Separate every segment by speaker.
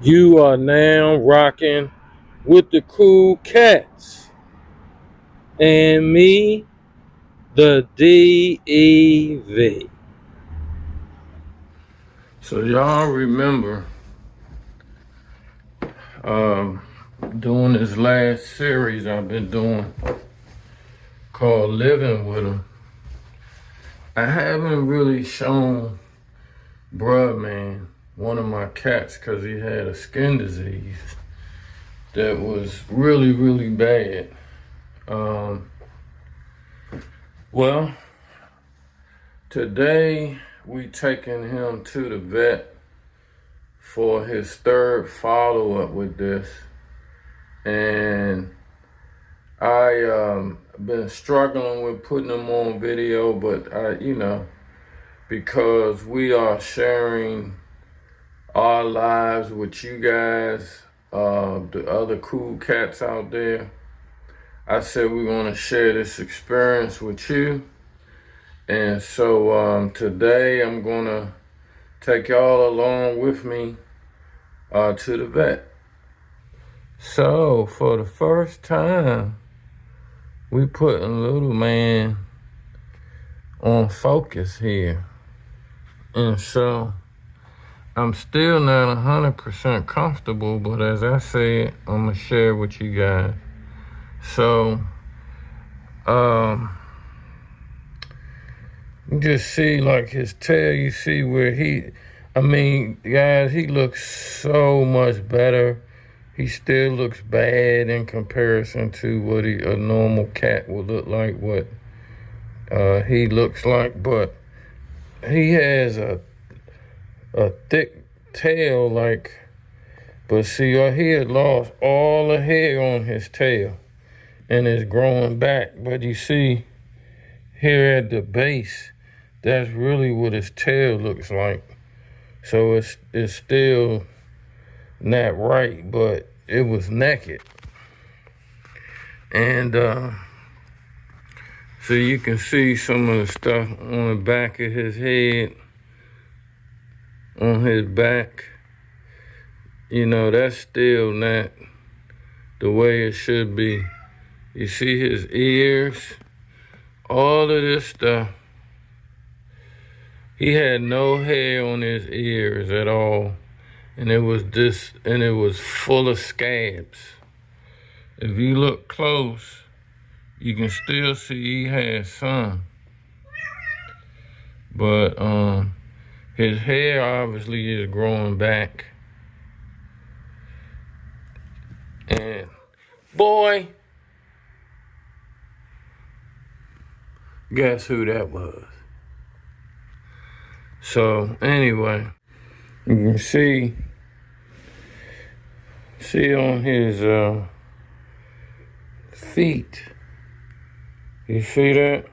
Speaker 1: You are now rocking with the Cool Cats and me, the D.E.V. So y'all remember doing this last series I've been doing called Living With Them. I haven't really shown Bruh Man, one of my cats, because he had a skin disease that was really, really bad. Well, today we taking him to the vet for his third follow-up with this. And I been struggling with putting them on video, but because we are sharing our lives with you guys, the other cool cats out there, I said we want to share this experience with you. And so today I'm gonna take y'all along with me to the vet. So for the first time, we putting little man on focus here. And so I'm still not 100% comfortable, but as I said, I'm gonna share with you guys. So, you just see like his tail, you see where guys, he looks so much better. He still looks bad in comparison to what a normal cat would look like, what he looks like, but he has a thick tail, but see, he had lost all the hair on his tail and it's growing back. But you see here at the base, that's really what his tail looks like. So it's still not right, but it was naked. And so you can see some of the stuff on the back of his head, on his back. You know, that's still not the way it should be. You see his ears, all of this stuff. He had no hair on his ears at all. And it was full of scabs. If you look close, you can still see he has some. But his hair obviously is growing back. And boy, guess who that was? So anyway, you can see on his feet, you see that?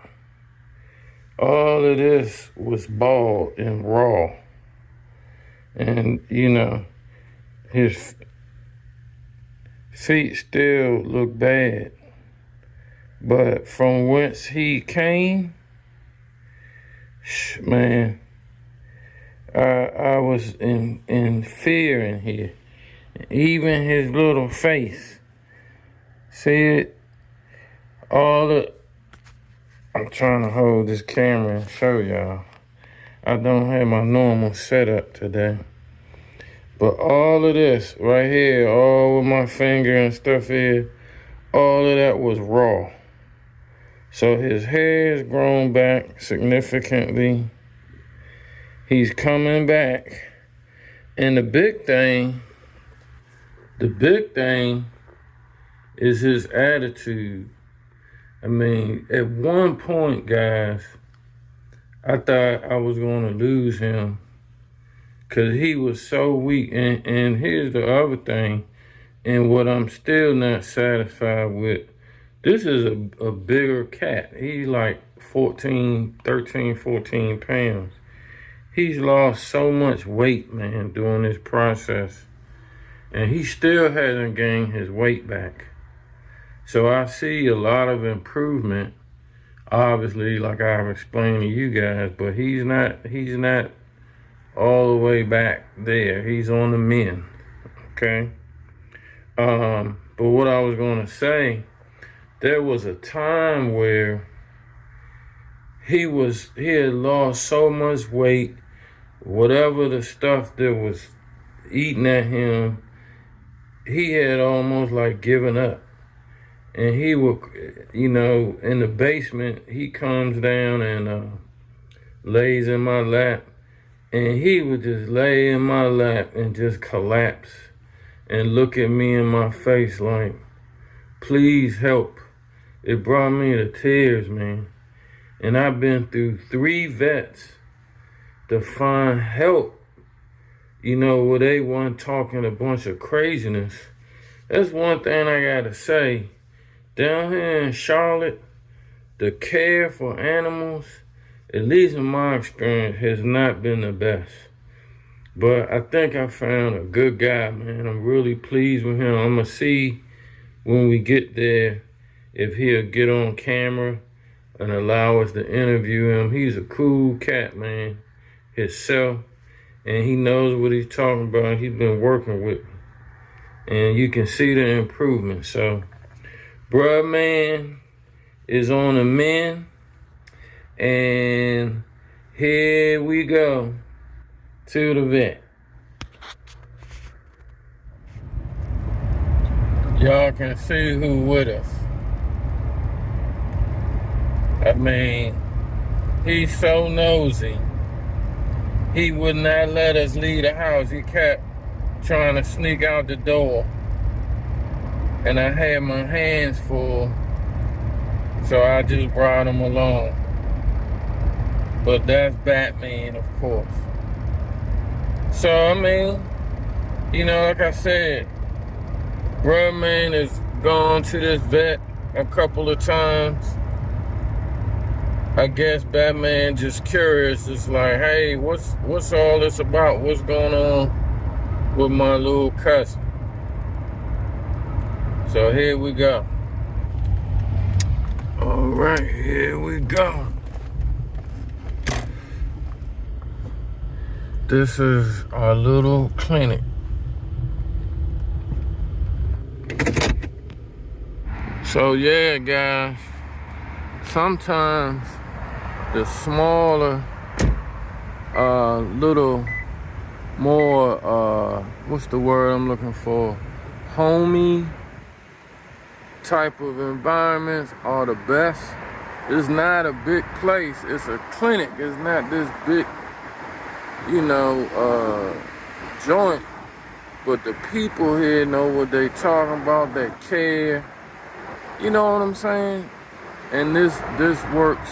Speaker 1: All of this was bald and raw. And, you know, his feet still look bad. But from whence he came, man, I was in fear in here. Even his little face. See it? I'm trying to hold this camera and show y'all. I don't have my normal setup today. But all of this right here, all with my finger and stuff here, all of that was raw. So his hair has grown back significantly. He's coming back. And the big thing is his attitude. I mean, at one point, guys, I thought I was going to lose him because he was so weak. And here's the other thing, and what I'm still not satisfied with, this is a bigger cat. He's like 14 pounds. He's lost so much weight, man, during this process. And he still hasn't gained his weight back. So I see a lot of improvement, obviously, like I've explained to you guys, but he's not all the way back there. He's on the mend, okay? But what I was gonna say, there was a time where he had lost so much weight, whatever the stuff that was eating at him, he had almost like given up. And he would, in the basement, he comes down and lays in my lap. And he would just lay in my lap and just collapse and look at me in my face like, please help. It brought me to tears, man. And I've been through 3 vets to find help, where they weren't talking a bunch of craziness. That's one thing I gotta say. Down here in Charlotte, the care for animals, at least in my experience, has not been the best. But I think I found a good guy, man. I'm really pleased with him. I'm gonna see when we get there if he'll get on camera and allow us to interview him. He's a cool cat, man, himself. And he knows what he's talking about. He's been working with me. And you can see the improvement. So, bruh, man, is on the mend. And here we go to the vet. Y'all can see who with us. I mean, he's so nosy. He would not let us leave the house. He kept trying to sneak out the door. And I had my hands full, so I just brought him along. But that's Batman, of course. So, I mean, like I said, bruh, man has gone to this vet a couple of times. I guess Batman just curious. It's like, hey, what's all this about? What's going on with my little cousin? So here we go. All right, here we go. This is our little clinic. So yeah, guys, sometimes the smaller, little more, what's the word I'm looking for? Homey type of environments are the best. It's not a big place. It's a clinic. It's not this big, joint. But the people here know what they talking about. They care. You know what I'm saying? And this works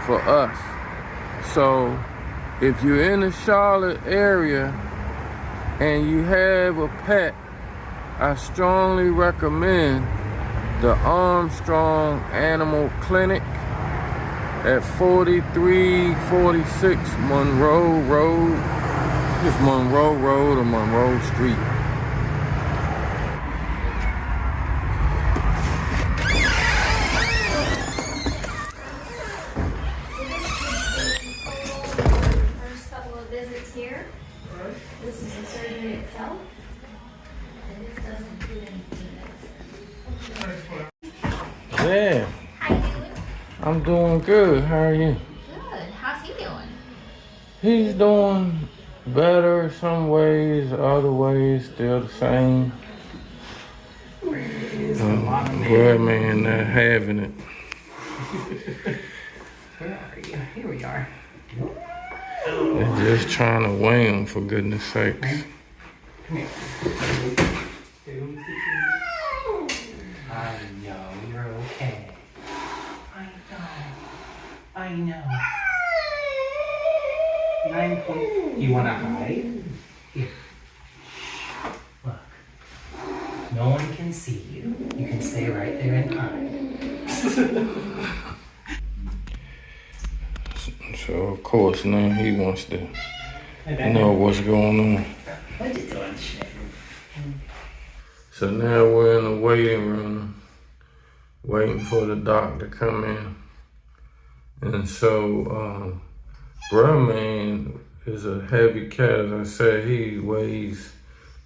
Speaker 1: for us. So if you're in the Charlotte area and you have a pet, I strongly recommend the Armstrong Animal Clinic at 4346 Monroe Road. It's Monroe Road or Monroe Street.
Speaker 2: First couple of visits here. This is the surgery itself. And this doesn't include anything.
Speaker 1: Yeah,
Speaker 2: How you doing?
Speaker 1: I'm doing good. How are you?
Speaker 2: Good. How's he doing?
Speaker 1: He's doing better some ways, other ways still the same. Boy, man, not having it.
Speaker 3: Where are you? Here we are.
Speaker 1: They're just trying to weigh him, for goodness sakes.
Speaker 3: Come here. I know, you're okay. I know. 9 points. You want to hide? Here. Look. No one can see you. You can stay right there and hide.
Speaker 1: So, of course, now he wants to know what's going on.
Speaker 3: What you doing, Shane?
Speaker 1: So now we're in the waiting room, waiting for the doc to come in. And so, bruh man is a heavy cat. As I said, he weighs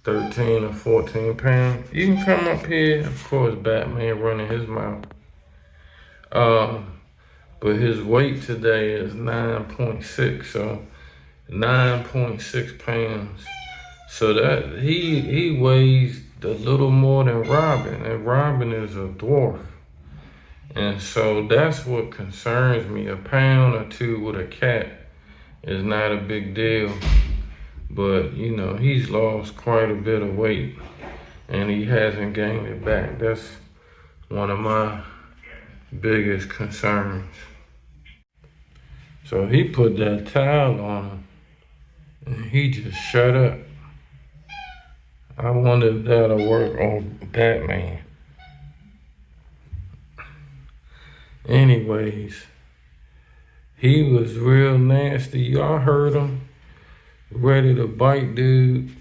Speaker 1: 13 or 14 pounds. You can come up here. Of course, Batman running his mouth. But his weight today is 9.6, so 9.6 pounds. So that he weighs a little more than Robin, and Robin is a dwarf. And so that's what concerns me. A pound or two with a cat is not a big deal. But, you know, he's lost quite a bit of weight and he hasn't gained it back. That's one of my biggest concerns. So he put that towel on him and he just shut up. I wonder if that'll work on Batman. Anyways, he was real nasty. Y'all heard him, ready to bite dude.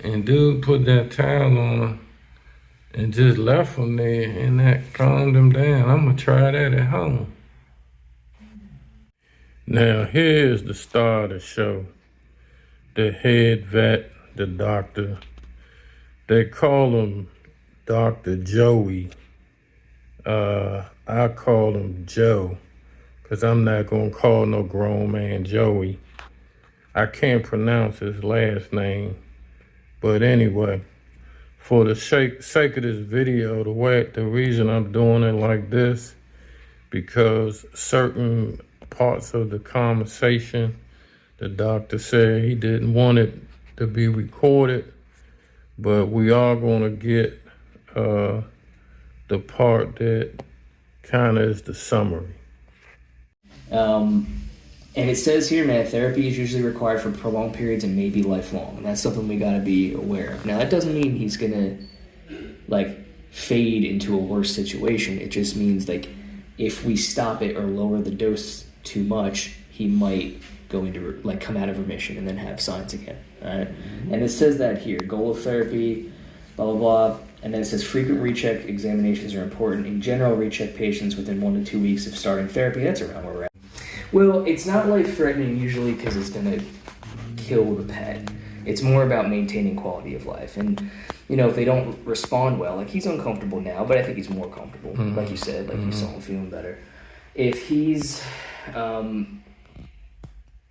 Speaker 1: And dude put that towel on him and just left him there, and that calmed him down. I'm gonna try that at home. Now here's the star of the show. The head vet, the doctor. They call him Dr. Joey. I call him Joe, because I'm not going to call no grown man Joey. I can't pronounce his last name. But anyway, for the sake of this video, the reason I'm doing it like this, because certain parts of the conversation, the doctor said he didn't want it to be recorded, but we are going to get the part that kind of is the summary.
Speaker 4: And it says here, man, therapy is usually required for prolonged periods and maybe lifelong. And that's something we got to be aware of. Now, that doesn't mean he's going to, fade into a worse situation. It just means, if we stop it or lower the dose too much, he might go into, come out of remission and then have signs again. All right? Mm-hmm. And it says that here, goal of therapy, blah, blah, blah. And then it says frequent recheck examinations are important. In general, recheck patients within 1 to 2 weeks of starting therapy. That's around where we're at. Well, it's not life-threatening usually because it's going to kill the pet. It's more about maintaining quality of life. And, if they don't respond well, he's uncomfortable now, but I think he's more comfortable. Mm-hmm. Like you said, you saw him feeling better. If he's,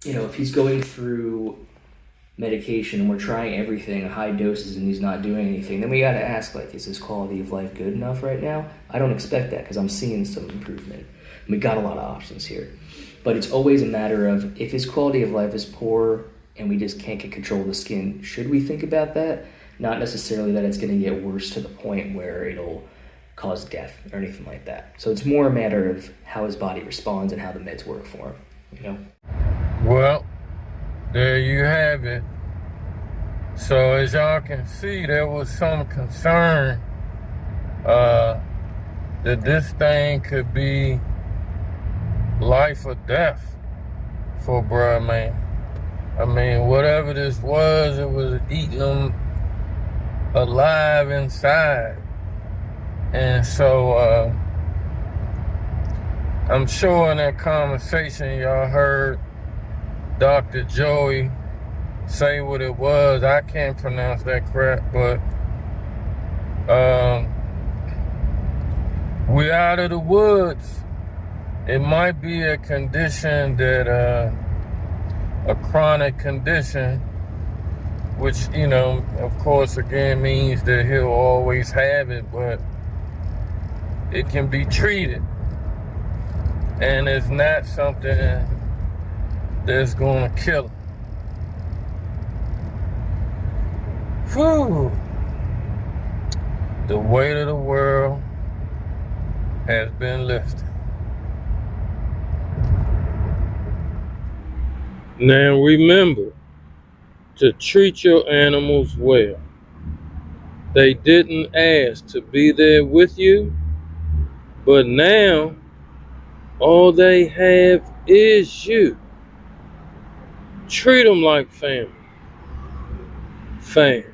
Speaker 4: if he's going through medication and we're trying everything at high doses and he's not doing anything, then we got to ask, is his quality of life good enough right now? I don't expect that because I'm seeing some improvement. And we got a lot of options here. But it's always a matter of, if his quality of life is poor and we just can't get control of the skin, should we think about that? Not necessarily that it's going to get worse to the point where it'll cause death or anything like that. So it's more a matter of how his body responds and how the meds work for him,
Speaker 1: Well, there you have it. So as y'all can see, there was some concern that this thing could be life or death for bruh man. I mean, whatever this was, it was eating them alive inside. And so I'm sure in that conversation y'all heard Dr. Joey say what it was. I can't pronounce that crap, but we're out of the woods. It might be a condition that, a chronic condition, which, of course, again, means that he'll always have it, but it can be treated. And it's not something that's going to kill him. Whew. The weight of the world has been lifted. Now remember to treat your animals well. They didn't ask to be there with you, but now all they have is you. Treat them like family. Fam.